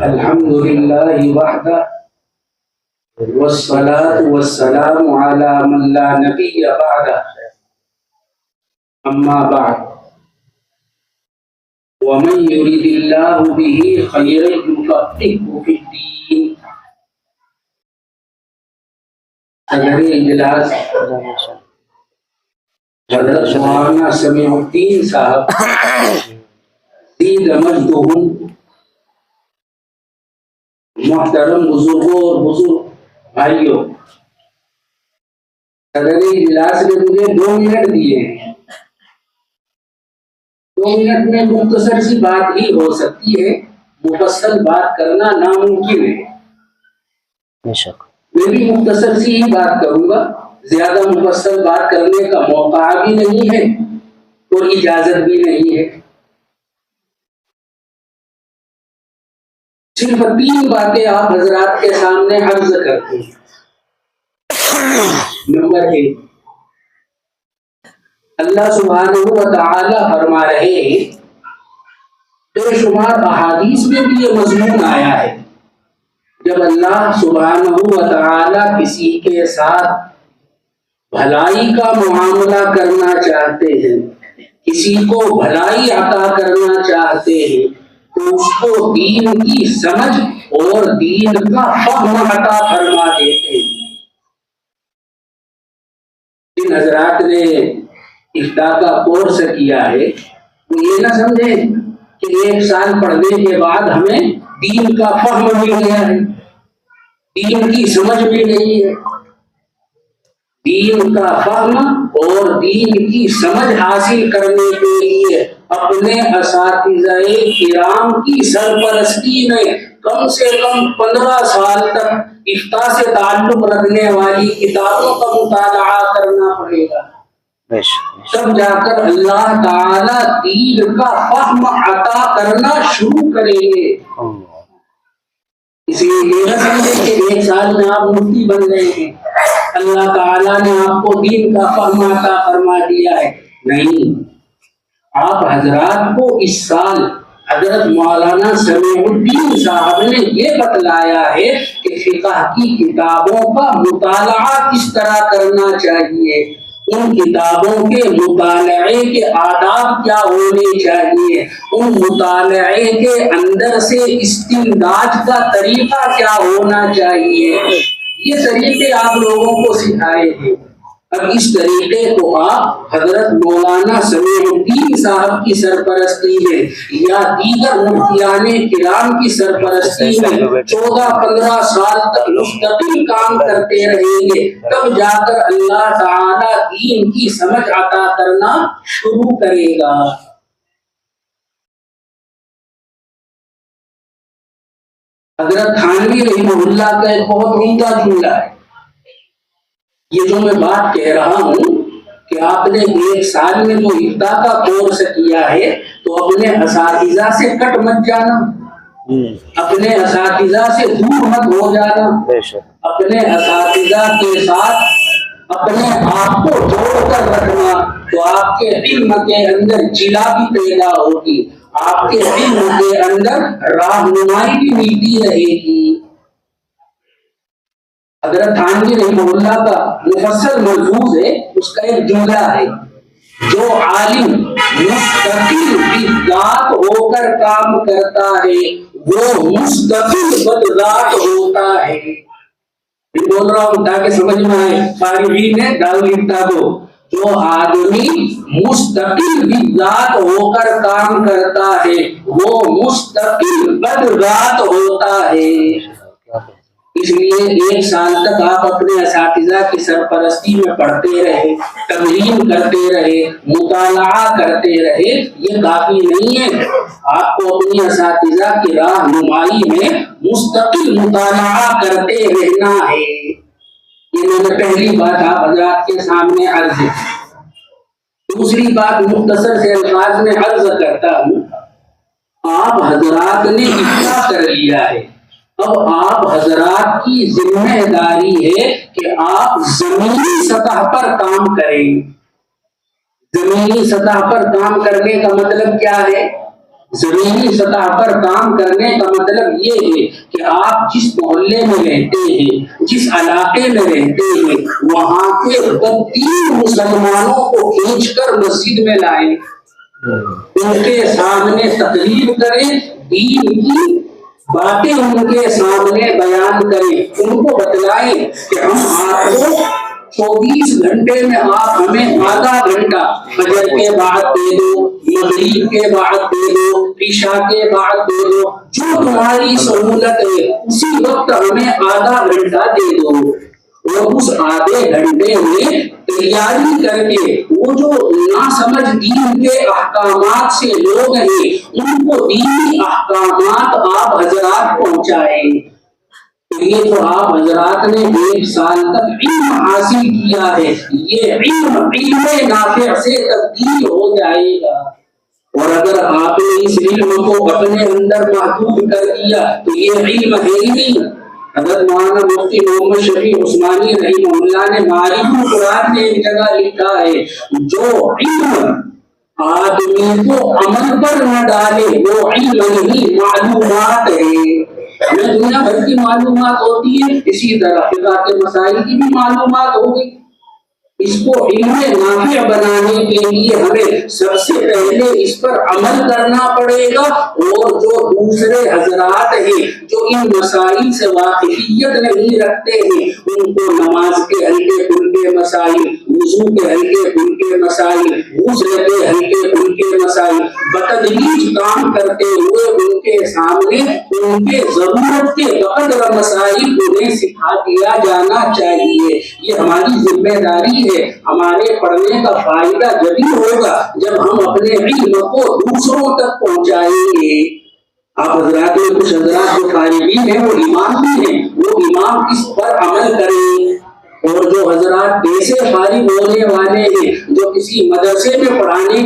الحمد للہ وحدہ والصلاة والسلام على من لا نبی بعدہ اما بعد ومن يريد الله به خيرا يفقهه في الدين. صدر اجلاس حضرت مولانا سمیع الدین صاحب زید مجدہم، محترم بزرگوں اور بزرگ بھائیوں، صدر اجلاس نے مجھے 2 منٹ دیے ہیں. 2 منٹ میں مختصر سی بات ہی ہو سکتی ہے، مفصل بات کرنا ناممکن ہے. میں بھی مختصر سی ہی بات کروں گا، زیادہ مفصل بات کرنے کا موقع بھی نہیں ہے اور اجازت بھی نہیں ہے. صرف 3 باتیں آپ حضرات کے سامنے عرض کرتے ہیں. نمبر 1، اللہ سبحانہ و تعالی فرما رہے ہیں، بے شمار احادیث میں بھی یہ مضمون آیا ہے، جب اللہ سبحانہ و تعالی کسی کے ساتھ بھلائی کا معاملہ کرنا چاہتے ہیں، کسی کو بھلائی عطا کرنا چاہتے ہیں، تو اس کو دین کی سمجھ اور دین کا فہم عطا فرما دیتے ہیں. جن حضرات نے افتاء کا کورس کیا ہے وہ یہ نہ سمجھیں کہ 1 سال پڑھنے کے بعد ہمیں دین کا فہم مل گیا ہے، دین کی سمجھ مل گئی ہے. دین کا فہم اور دین کی سمجھ حاصل کرنے کے لیے اپنے اساتذہ کرام کی سرپرستی میں کم سے کم 15 سال تک افتاء سے تعلق رکھنے والی کتابوں کا مطالعہ کرنا پڑے گا، تب جا کر اللہ تعالی دین کا فہم عطا کرنا شروع کریں گے. اس لیے یہ نہ سمجھیں کہ 1 سال میں آپ مفتی بن گئے ہیں، اللہ تعالیٰ نے آپ کو دین کا فہم عطا فرما دیا ہے. نہیں، آپ حضرات کو اس سال حضرت مولانا سمیع الدین صاحب نے یہ بتلایا ہے کہ فقہ کی کتابوں کا مطالعہ کس طرح کرنا چاہیے، ان کتابوں کے مطالعے کے آداب کیا ہونے چاہیے، ان مطالعے کے اندر سے استنتاج کا طریقہ کیا ہونا چاہیے. یہ طریقے آپ لوگوں کو سکھائے ہیں. اب اس طریقے کو آپ حضرت مولانا سمیع الدین صاحب کی سرپرستی میں یا دیگر مفتیان کرام کی سرپرستی میں 14-15 سال تک مستقل کام کرتے رہیں گے، تب جا کر اللہ تعالی دین کی سمجھ عطا کرنا شروع کرے گا. حضرت تھانوی رحمہ اللہ کا ایک بہت عمدہ جملہ ہے. یہ جو میں بات کہہ رہا ہوں کہ آپ نے 1 سال میں جو افتاء کا کورس کیا ہے تو اپنے اساتذہ سے کٹ مت جانا، اپنے اساتذہ سے دور مت ہو جانا، اپنے اساتذہ کے ساتھ اپنے آپ کو جوڑ کر رکھنا، تو آپ کے علم کے اندر جلا بھی پیدا ہوگی، آپ کے علم کے اندر راہنمائی بھی ملتی رہے گی. حضرت تھانوی رحمہ اللہ کا مفصل ملفوظ ہے، اس کا ایک جملہ ہے، جو عالم مستقل بذات ہو کر کام کرتا ہے وہ مستقل بدذات ہوتا ہے. بول رہا ہوں تاکہ سمجھ میں آئے، فارغین نے ڈال لکھتا کو، جو آدمی مستقل بذات ہو کر کام کرتا ہے وہ مستقل بدذات ہوتا ہے. اس لیے 1 سال تک آپ اپنے اساتذہ کی سرپرستی میں پڑھتے رہے، تمرین کرتے رہے، مطالعہ کرتے رہے، یہ کافی نہیں ہے. آپ کو اپنی اساتذہ کی راہنمائی میں مستقل مطالعہ کرتے رہنا ہے. یہ میں نے پہلی بات آپ حضرات کے سامنے عرض کی. دوسری بات مختصر سے الفاظ میں عرض کرتا ہوں، آپ حضرات نے افتاء کر لیا ہے، اب آپ حضرات کی ذمہ داری ہے کہ آپ زمینی سطح پر کام کریں. زمینی سطح پر کام کرنے کا مطلب کیا ہے؟ زمینی سطح پر کام کرنے کا مطلب یہ ہے کہ آپ جس محلے میں رہتے ہیں، جس علاقے میں رہتے ہیں، وہاں کے 32 مسلمانوں کو کھینچ کر مسجد میں لائیں، ان کے سامنے تقریر کریں، دین کی باتیں ان کے سامنے بیان کریں، ان کو بتلائیں کہ ہم آپ کو 24 گھنٹے میں آپ ہمیں آدھا گھنٹہ فجر کے بعد دے دو، مغرب کے بعد دے دو، عشاء کے بعد دے دو، جو تمہاری سہولت ہے اسی وقت ہمیں آدھا گھنٹہ دے دو، اور اس آدھے گھنٹے میں تیاری کر کے وہ جو ناسمجھ دین کے احکامات سے لوگ ہیں ان کو دینی احکامات آپ حضرات پہنچائیں۔ یہ جو آپ حضرات نے 1 سال تک علم حاصل کیا ہے، یہ علم نافع سے تبدیل ہو جائے گا، اور اگر آپ نے اس علم کو اپنے اندر محدود کر دیا تو یہ علم ہے ہی نہیں۔ حضرت مولانا مفتی محمد شفیع عثمانی رحمہ اللہ نے معارف القرآن میں ایک جگہ لکھا ہے، جو علم آدمی کو عمل پر نہ ڈالے وہ علم نہیں، معلومات ہے۔ ہمیں دنیا بھر کی معلومات ہوتی ہے، اسی طرح فقہ کے مسائل کی بھی معلومات ہوگی، اس کو علم نافع بنانے کے لیے ہمیں سب سے پہلے اس پر عمل کرنا پڑے گا، اور جو دوسرے حضرات ہیں جو ان مسائل سے واقفیت نہیں رکھتے ہیں ان کو نماز کے ہلکے پھلکے مسائل، وضو کے ہلکے پھلکے مسائل، غسل کے ہلکے پھلکے مسائل بتدریج کام کرتے ہوئے ان کے سامنے ان کے ضرورت کے بقدر مسائل انہیں سکھا دیا جانا چاہیے۔ یہ ہماری ذمہ داری ہے۔ ہمارے پڑھنے کا فائدہ جبھی ہوگا جب ہم اپنے علم کو دوسروں تک پہنچائیں گے۔ آپ حضرات میں کچھ حضرات جو طالبین ہیں وہ امام بھی ہیں، وہ امام اس پر عمل کریں، اور جو حضرات پیسے خالی ہونے والے ہیں جو کسی مدرسے میں پڑھانے